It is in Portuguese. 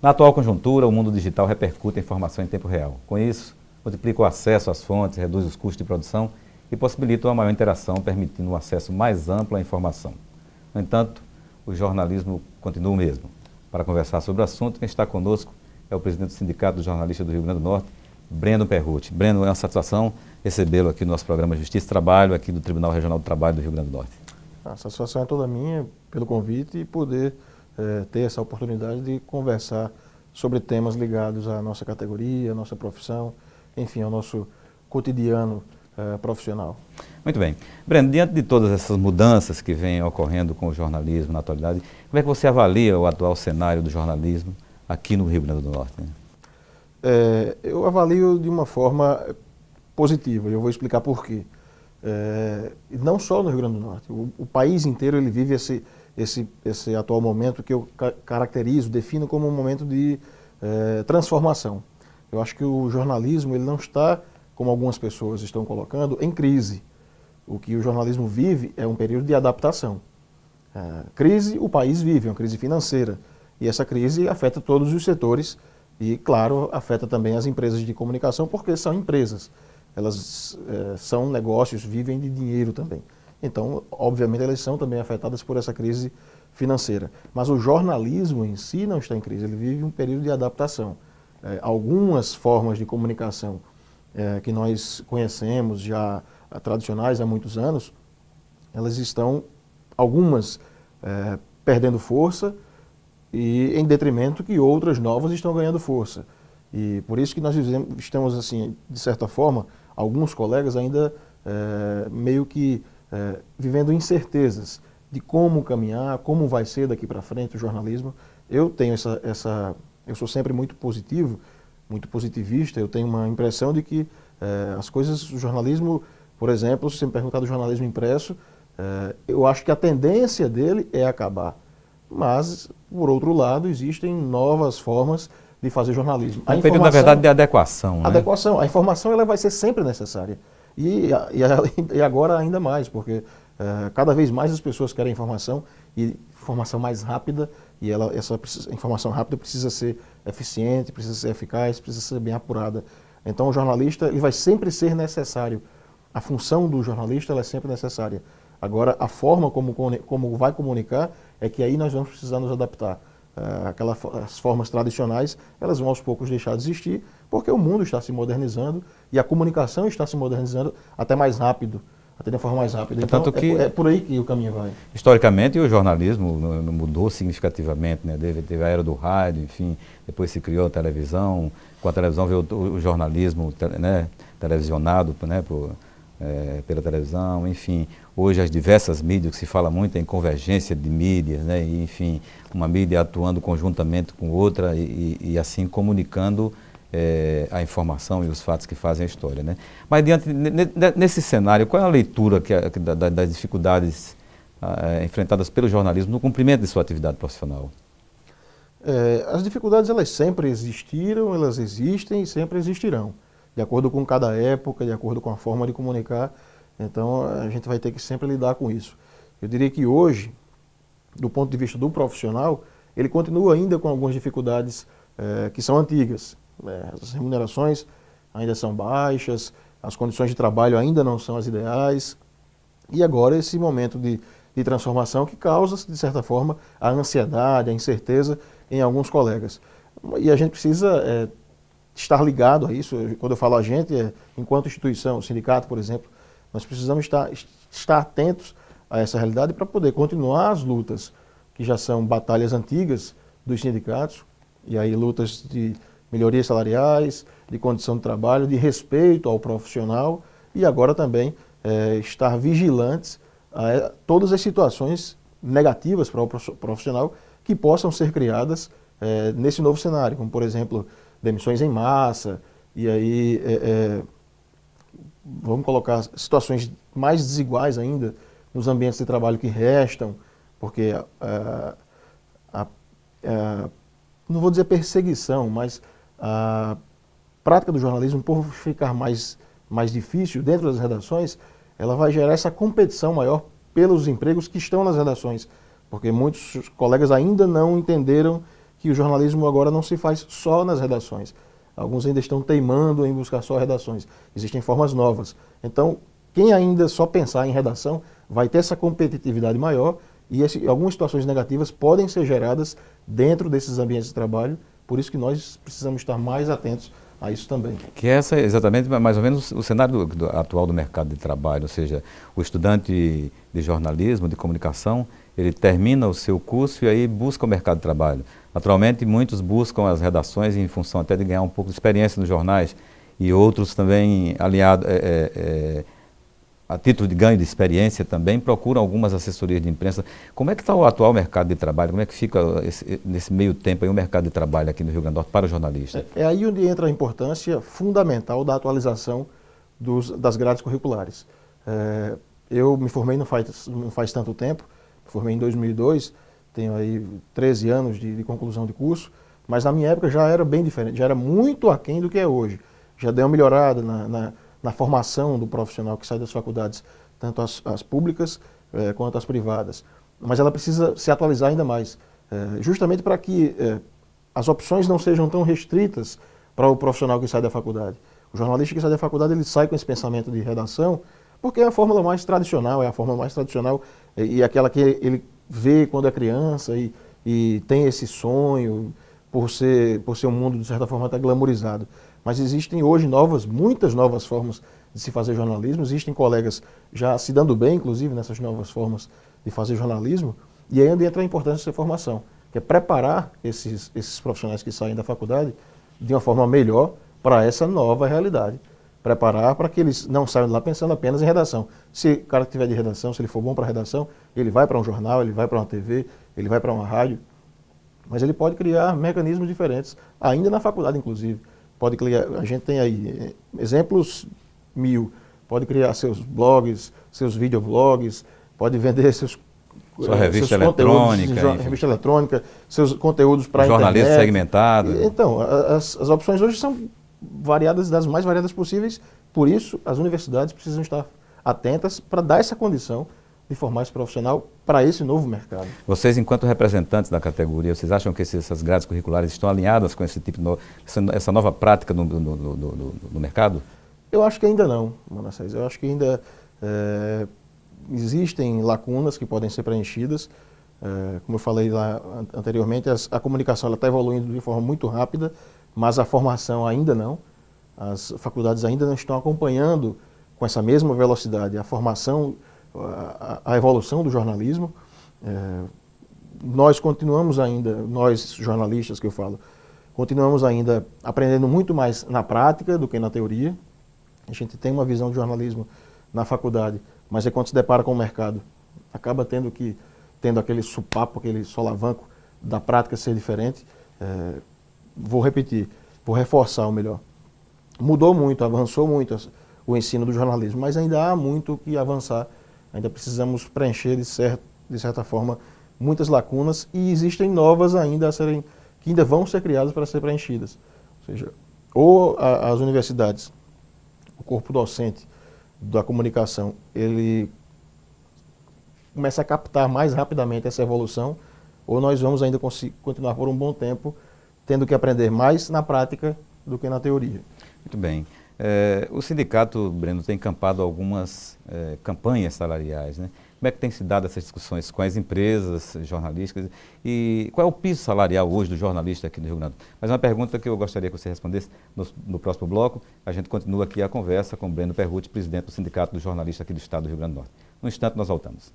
Na atual conjuntura, o mundo digital repercute a informação em tempo real. Com isso, multiplica o acesso às fontes, reduz os custos de produção e possibilita uma maior interação, permitindo um acesso mais amplo à informação. No entanto, o jornalismo continua o mesmo. Para conversar sobre o assunto, quem está conosco é o presidente do Sindicato dos Jornalistas do Rio Grande do Norte, Breno Perrucci. Breno, é uma satisfação recebê-lo aqui no nosso programa Justiça e Trabalho, aqui do Tribunal Regional do Trabalho do Rio Grande do Norte. A satisfação é toda minha pelo convite e poder ter essa oportunidade de conversar sobre temas ligados à nossa categoria, à nossa profissão, enfim, ao nosso cotidiano profissional. Muito bem. Breno, diante de todas essas mudanças que vêm ocorrendo com o jornalismo na atualidade, como é que você avalia o atual cenário do jornalismo aqui no Rio Grande do Norte? Eu avalio de uma forma positiva e eu vou explicar por quê. Não só no Rio Grande do Norte, o país inteiro ele vive esse atual momento que eu caracterizo, defino como um momento de transformação. Eu acho que o jornalismo ele não está, como algumas pessoas estão colocando, em crise. O que o jornalismo vive é um período de adaptação. Crise o país vive, é uma crise financeira. E essa crise afeta todos os setores e, claro, afeta também as empresas de comunicação, porque são empresas. Elas são negócios, vivem de dinheiro também. Então, obviamente, elas são também afetadas por essa crise financeira. Mas o jornalismo em si não está em crise, ele vive um período de adaptação. Algumas formas de comunicação que nós conhecemos já tradicionais há muitos anos, elas estão, algumas, perdendo força e em detrimento que outras novas estão ganhando força. E por isso que nós estamos, assim, de certa forma, alguns colegas ainda meio que vivendo incertezas de como caminhar, como vai ser daqui para frente o jornalismo. Eu tenho eu sou sempre muito positivo, muito positivista, eu tenho uma impressão de que as coisas, o jornalismo, por exemplo, se você me perguntar do jornalismo impresso, eu acho que a tendência dele é acabar. Mas, por outro lado, existem novas formas de fazer jornalismo. É um período, na verdade, de adequação. Né? Adequação. A informação ela vai ser sempre necessária. E agora ainda mais, porque cada vez mais as pessoas querem informação e informação mais rápida, e essa informação rápida precisa ser eficiente, precisa ser eficaz, precisa ser bem apurada. Então o jornalista ele vai sempre ser necessário. A função do jornalista ela é sempre necessária. Agora, a forma como vai comunicar é que aí nós vamos precisar nos adaptar. As formas tradicionais, elas vão aos poucos deixar de existir, porque o mundo está se modernizando e a comunicação está se modernizando até mais rápido, até de forma mais rápida. Então, é por aí que o caminho vai. Historicamente, o jornalismo mudou significativamente, né? Teve a era do rádio, enfim, depois se criou a televisão, com a televisão veio o jornalismo, né, televisionado, né, pela televisão, enfim. Hoje as diversas mídias, que se fala muito em convergência de mídias, né, e, enfim, uma mídia atuando conjuntamente com outra e assim comunicando a informação e os fatos que fazem a história. Né? Mas nesse cenário, qual é a leitura das dificuldades enfrentadas pelo jornalismo no cumprimento de sua atividade profissional? As dificuldades elas sempre existiram, elas existem e sempre existirão, de acordo com cada época, de acordo com a forma de comunicar. Então a gente vai ter que sempre lidar com isso. Eu diria que hoje, do ponto de vista do profissional, ele continua ainda com algumas dificuldades que são antigas. As remunerações ainda são baixas, as condições de trabalho ainda não são as ideais. E agora esse momento de transformação que causa, de certa forma, a ansiedade, a incerteza em alguns colegas. E a gente precisa estar ligado a isso. Quando eu falo a gente, enquanto instituição, o sindicato, por exemplo, nós precisamos estar atentos a essa realidade para poder continuar as lutas, que já são batalhas antigas dos sindicatos, e aí lutas de melhorias salariais, de condição de trabalho, de respeito ao profissional, e agora também estar vigilantes a todas as situações negativas para o profissional que possam ser criadas nesse novo cenário, como, por exemplo, demissões em massa, e aí vamos colocar situações mais desiguais ainda nos ambientes de trabalho que restam, porque não vou dizer perseguição, mas a prática do jornalismo, por ficar mais difícil dentro das redações, ela vai gerar essa competição maior pelos empregos que estão nas redações, porque muitos colegas ainda não entenderam que o jornalismo agora não se faz só nas redações. Alguns ainda estão teimando em buscar só redações. Existem formas novas. Então, quem ainda só pensar em redação vai ter essa competitividade maior e algumas situações negativas podem ser geradas dentro desses ambientes de trabalho. Por isso que nós precisamos estar mais atentos a isso também. Que essa é exatamente mais ou menos o cenário atual do mercado de trabalho, ou seja, o estudante de jornalismo, de comunicação, ele termina o seu curso e aí busca o mercado de trabalho. Naturalmente, muitos buscam as redações em função até de ganhar um pouco de experiência nos jornais e outros também aliados, a título de ganho de experiência também, procuram algumas assessorias de imprensa. Como é que está o atual mercado de trabalho? Como é que fica nesse meio tempo aí, o mercado de trabalho aqui no Rio Grande do Norte para o jornalista? É aí onde entra a importância fundamental da atualização das grades curriculares. Eu me formei não faz tanto tempo, me formei em 2002, tenho aí 13 anos de conclusão de curso, mas na minha época já era bem diferente, já era muito aquém do que é hoje. Já deu uma melhorada na formação do profissional que sai das faculdades, tanto as públicas quanto as privadas. Mas ela precisa se atualizar ainda mais, justamente para que as opções não sejam tão restritas para o profissional que sai da faculdade. O jornalista que sai da faculdade, ele sai com esse pensamento de redação, porque é a fórmula mais tradicional, e aquela que ele vê quando é criança e tem esse sonho, por ser um mundo, de certa forma, até glamourizado. Mas existem hoje muitas novas formas de se fazer jornalismo, existem colegas já se dando bem, inclusive, nessas novas formas de fazer jornalismo, e aí onde entra a importância dessa formação, que é preparar esses profissionais que saem da faculdade de uma forma melhor para essa nova realidade. Preparar para que eles não saiam de lá pensando apenas em redação. Se o cara que tiver de redação, se ele for bom para redação, ele vai para um jornal, ele vai para uma TV, ele vai para uma rádio, mas ele pode criar mecanismos diferentes, ainda na faculdade, inclusive. Pode criar, a gente tem aí exemplos 1000, pode criar seus blogs, seus videoblogs, pode vender seus revista eletrônica, revista eletrônica, seus conteúdos para a internet. Jornalismo segmentado. Então, as opções hoje são variadas, das mais variadas possíveis, por isso as universidades precisam estar atentas para dar essa condição de formar esse profissional para esse novo mercado. Vocês, enquanto representantes da categoria, vocês acham que essas grades curriculares estão alinhadas com esse tipo essa nova prática no mercado? Eu acho que ainda não, Manassés. Eu acho que ainda existem lacunas que podem ser preenchidas. Como eu falei lá anteriormente, a comunicação está evoluindo de forma muito rápida, mas a formação ainda não. As faculdades ainda não estão acompanhando com essa mesma velocidade a formação, a evolução do jornalismo. Nós continuamos ainda, nós jornalistas que eu falo, continuamos ainda aprendendo muito mais na prática do que na teoria. A gente tem uma visão de jornalismo na faculdade, mas quando se depara com o mercado, acaba tendo aquele supapo, aquele solavanco da prática ser diferente. Vou repetir, vou reforçar o melhor. Mudou muito, avançou muito o ensino do jornalismo, mas ainda há muito que avançar. Ainda precisamos preencher, de certa forma, muitas lacunas e existem novas ainda que ainda vão ser criadas para ser preenchidas. Ou seja, as universidades, o corpo docente da comunicação, ele começa a captar mais rapidamente essa evolução, ou nós vamos ainda continuar por um bom tempo tendo que aprender mais na prática do que na teoria. Muito bem. O sindicato, Breno, tem encampado algumas campanhas salariais, né? Como é que tem se dado essas discussões com as empresas jornalísticas e qual é o piso salarial hoje do jornalista aqui no Rio Grande do Norte? Mas uma pergunta que eu gostaria que você respondesse no próximo bloco. A gente continua aqui a conversa com Breno Perrucci, presidente do Sindicato dos Jornalistas aqui do Estado do Rio Grande do Norte. No instante nós voltamos.